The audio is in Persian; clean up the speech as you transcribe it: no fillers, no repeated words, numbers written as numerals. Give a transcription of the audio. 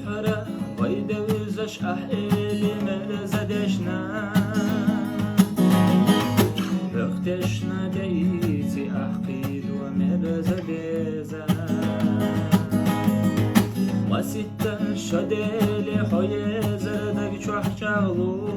حرة ويدا وزش أحيلي مرزدشنا وقتشنا ديتي أحقيد ومرزدزا وستة شديلي حوي زردك شوح شغلو